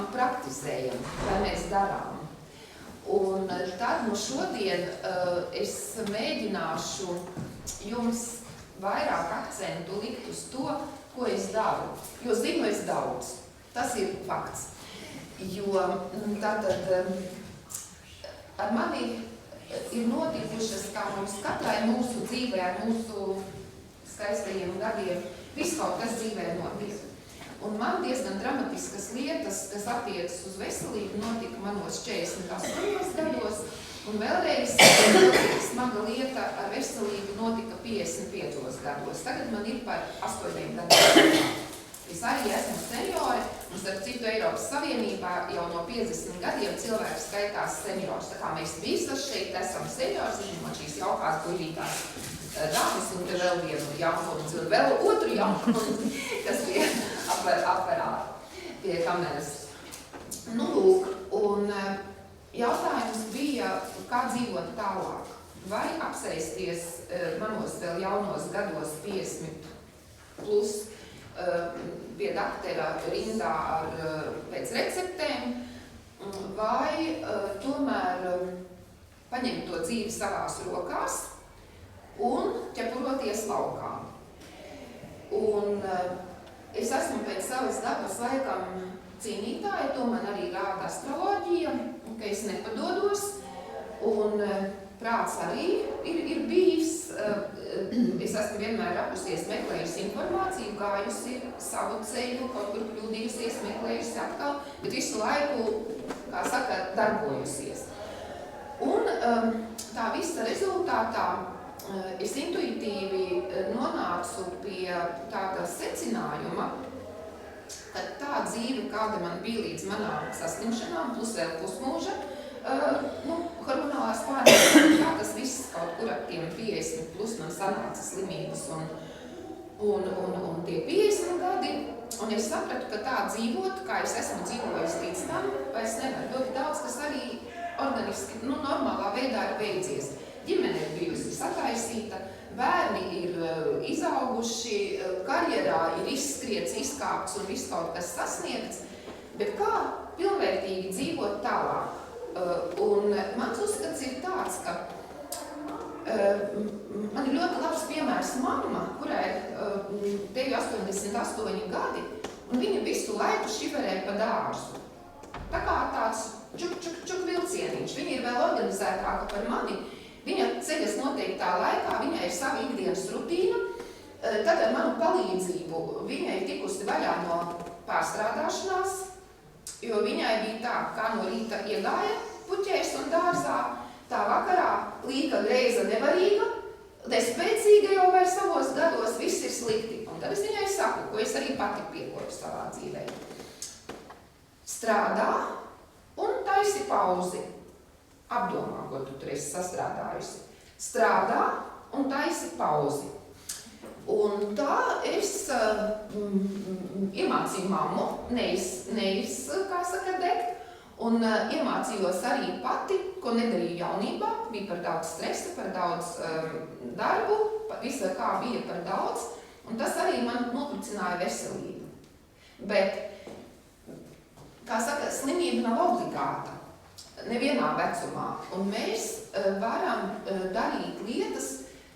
tiešām praktizējam, vai mēs darām. Un tad no šodien es mēģināšu jums vairāk akcentu likt uz to, ko es daru. Jo zinu es daudz. Tas ir fakts. Jo tātad ar mani ir notikušas, kā mums katrai mūsu dzīvē, ar mūsu skaistajiem gadiem, viss kaut kas dzīvē notiek. Un man diezgan dramatiskas lietas, kas attiecas uz veselību, notika manos 48 gados, un vēlreiz smaga lieta ar veselību notika 55 gados. Tagad man ir par 8 gadiem. Es arī esmu seniori, un starp citu Eiropas Savienībā jau no 50 gadiem cilvēks skaitās seniors. Tā kā mēs visas šeit esam seniors, izņemot šīs jaukās guļītās dāmas, un te vēl vienu jaukums, un vēl otru jaukums, kas bija aparāti pie kameras. Nu, lūk, un jautājums bija, kā dzīvot tālāk. Vai apsēsties manos vēl jaunos gados 50 plus pie daktera rindā pēc receptēm, vai tomēr paņemt to dzīvi savās rokās un ķepuroties laukā. Un es esmu pēc savas dabas laikam cīnītāja, to man arī rāda astroloģija, ka es nepadodos, un prāts arī ir bijis. Es esmu vienmēr rapusies, meklējusi informāciju, gājusi savu ceļu, kaut kur kļūdījusies, meklējusi atkal, bet visu laiku, kā saka, darbojusies. Un tā visa rezultātā es intuitīvi nonācu pie tāda secinājuma, ka tā dzīve, kāda man bija līdz manām saslimšanām, plus vēl pusmūža, hormonālās pārējās, kā tas viss kaut kur ap tiem 50 plus man sanāca slimības un tie 50 gadi, un es sapratu, ka tā dzīvot, kā es esmu dzīvojusi līdz tam, vairs nevar. Ļoti daudz, kas arī organiski, normālā veidā ir beidzies. Ģimene ir bijusi sataisīta, bērni ir izauguši, karjerā ir izskriets, izkāpts un viss kaut kas sasniegts, bet kā pilnvērtīgi dzīvot tālāk? Un mans uzskats ir tāds, ka man ir ļoti labs piemērs mamma, kurai tevi 88 gadi, un viņa visu laiku šiverē pa dārzu. Tā kā tāds čuk vilcieniņš, viņa ir vēl organizētāka par mani, viņa ceļas noteiktā laikā, viņai ir sava ikdienas rutīna, tad ar manu palīdzību viņai ir tikusi vaļā no pārstrādāšanās, jo viņai bija tā, kā no rīta iegāja puķēs un dārzā, tā vakarā līka greiza nevarīga, nespēcīga jau vairs savos gados, viss ir slikti. Un tad es viņai saku, ko es arī pati piekoju savā dzīvē. Strādā un taisi pauzi. Apdomā, ko tu tur esi sastrādājusi. Strādā un taisi pauzi. Un tā es iemācīju mammu, kā saka, degt, un iemācījos arī pati, ko nedarīju jaunībā, bija par daudz stresa, par daudz darbu, visa kā bija par daudz, un tas arī man noplicināja veselību. Bet, kā saka, slimība nav obligāta, nevienā vecumā, un mēs varam darīt lietas,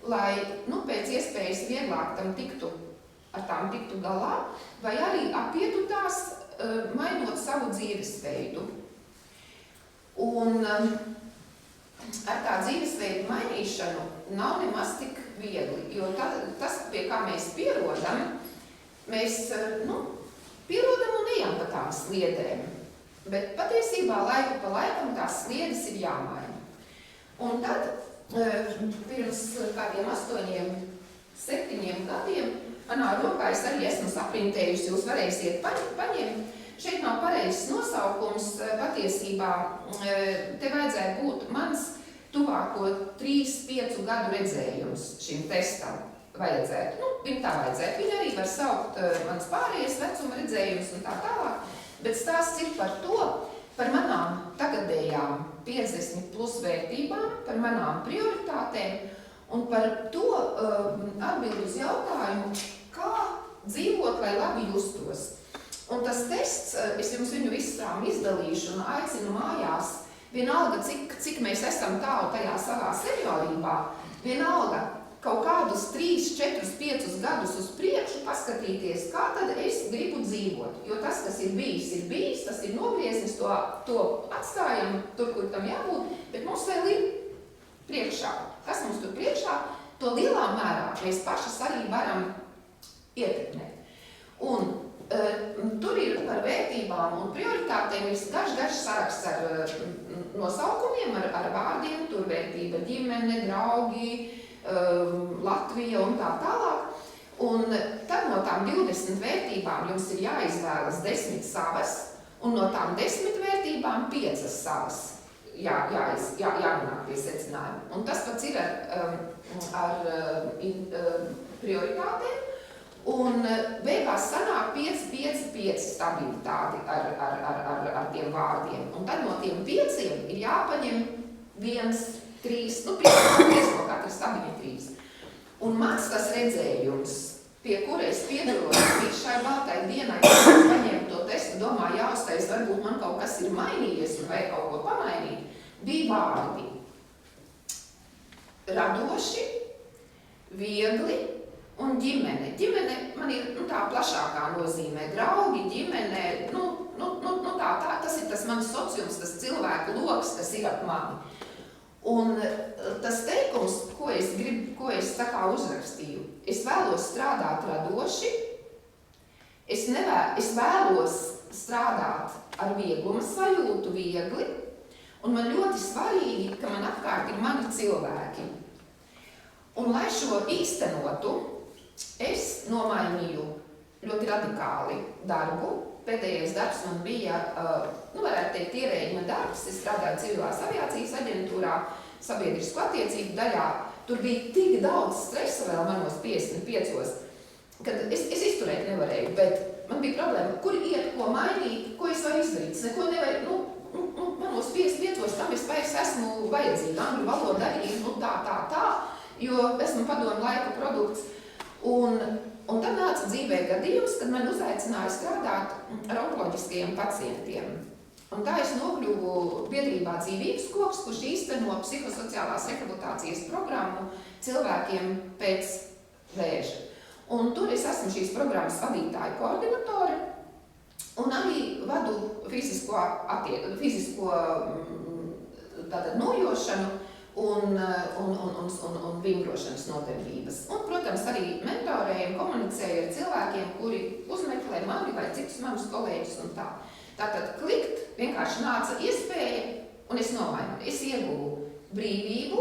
lai pēc iespējas vieglāk ar tām tiktu galā, vai arī apietu tās, mainot savu dzīvesveidu. Un ar tā dzīvesveidu mainīšanu nav nemaz tik viegli, jo tas, pie kā mēs pierodam, mēs pierodam un ejam pa tām sliedēm, bet patiesībā laiku pa laikam tās sliedes ir jāmaina. Un tad pirms kādiem 8-7 gadiem manā rokā es arī esmu saprintējusi, jūs varēsiet paņemt. Šeit nav pareizs nosaukums, patiesībā te vajadzēja būt mans tuvāko 3-5 gadu redzējums šim testam vajadzētu. Viņu tā vajadzētu. Viņa arī var saukt mans pārējais vecuma redzējums un tā tālāk, bet stāsts ir par to, par manām tagadējām 50 plus vērtībām, par manām prioritātēm un par to atbildi uz jautājumu, kā dzīvot, lai labi justos. Un tas tests, es jums viņu visām izdalīšu un aicinu mājās, vienalga, cik mēs esam tālu tajā savā seniorībā, vienalga kaut kādus 3, 4, 5 gadus uz priekšu paskatīties, kā tad es gribu dzīvot. Jo tas, kas ir bijis, tas ir nogrieznis, to atstājam tur, kur tam jābūt, bet mums vēl ir priekšā. Kas mums tur priekšā, to lielā mērā mēs pašas arī varam ietekmēt. Un tur ir par vērtībām un prioritātēm ir garš saraksts ar nosaukumiem, ar vārdiem, tur vērtība ģimene, draugi, Latvija un tā tālāk. Un tad no tām 20 vērtībām jums ir jāizvēlas 10 savas, un no tām 10 vērtībām 5 savas jānāk pie secinājuma. Un tas pats ir ar prioritātēm. Un beigās sanāk 5 stabilitāti ar tiem vārdiem. Un tad no tiem 5 ir jāpaņem 1, 3, 5 no katra stabiņa 3. Un mans tas redzējums, pie kura es piedalos līdz šai baltai dienai, kad es paņēmu to testu, domāju, jāuztais, varbūt man kaut kas ir mainījies un vajag kaut ko pamainīt, bija vārdi. Radoši, viegli un ģimene. Ģimene man ir tā plašākā nozīmē. Draugi, ģimene, tas ir tas mans sociums, tas cilvēku loks, kas ir ap mani. Un tas teikums, ko es tā kā uzrakstīju, es vēlos strādāt radoši, es vēlos strādāt ar viegluma sajūtu, viegli, un man ļoti svarīgi, ka man apkārt ir mani cilvēki. Un lai šo īstenotu, es nomainīju ļoti radikāli darbu. Pēdējais darbs man bija, varētu teikt, ierēģiņa darbs. Es strādāju civilās aviācijas aģentūrā, sabiedrisku attiecību daļā. Tur bija tik daudz stresa vēl manos 55, kad es izturēt nevarēju, bet man bija problēma, kur iet, ko mainīt, ko es varu izdarīt. Es neko nevaru, manos 55, tam es vairs esmu vajadzīga, angļu valoda arī, tā, jo esmu padomu laika produkts. Un tad nāca dzīvē gadījums, kad man uzaicināja strādāt ar onkoloģiskajiem pacientiem. Un tā es nokļuvu biedrībā Dzīvības koks, kurš īsteno psihosociālās rehabilitācijas programmu cilvēkiem pēc vēža. Un tur es esmu šīs programmas vadītāja koordinatore un arī vadu fizisko nojošanu un vingrošanas nodarbības. Un, protams, arī mentorēju un komunicēju ar cilvēkiem, kuri uzmeklē mani vai citus manus kolēģus un tā. Tātad klikt vienkārši nāca iespēja un es nomainu. Es ieguvu brīvību,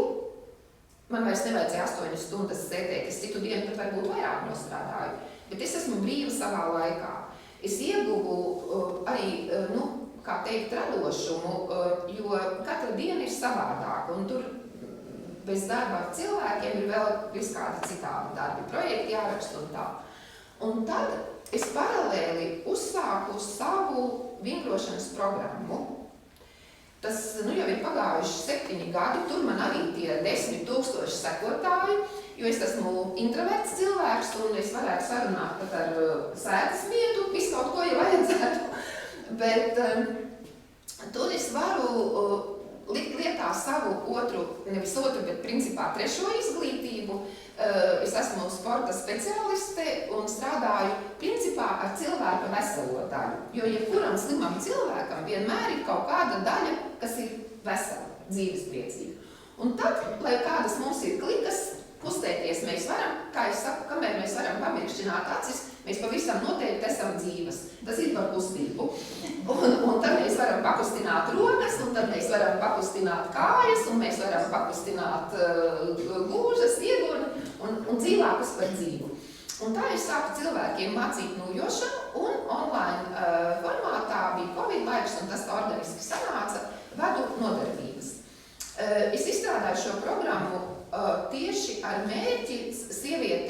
man vairs nevajadzēja 8 stundas sēdēt, es citu dienu pat varbūt vairāk nostrādāju, bet es esmu brīva savā laikā. Es ieguvu arī, kā teikt, radošumu, jo katra diena ir savādāka un tur bez darba ar cilvēkiem ir vēl viskādi citādi darbi, projekti jāraksta un tā. Un tad es paralēli uzsāku savu vingrošanas programmu. Tas jau ir pagājuši 7 gadi, tur man arī tie 10 000 sekotāji, jo es esmu introverts cilvēks un es varētu sarunāt pat ar sēdes vietu, visu kaut ko, ja vajadzētu. Bet tur es varu likt lietā savu nevis otru, bet principā 3. izglītību. Es esmu sporta speciāliste un strādāju principā ar cilvēka veselo daļu. Jo jebkuram slimam cilvēkam vienmēr ir kaut kāda daļa, kas ir vesela, dzīvespriecīga. Un tad, lai kādas mums ir klikas, kustēties mēs varam, kā es saku, kamēr mēs varam pamirkšķināt acis, mēs pavisam noteikti esam dzīves. Tas ir par kustību. Un tad mēs varam pakustināt rokas, un tad mēs varam pakustināt kājas, un mēs varam pakustināt gūžas, ieguni un dzīvākus par dzīvu. Un tā es sāku cilvēkiem mācīt nojošanu, un online formātā bija Covid laiks, un tas tā organiski sanāca, vadu nodarbības. Es izstrādāju šo programmu tieši ar mērķi sievietēm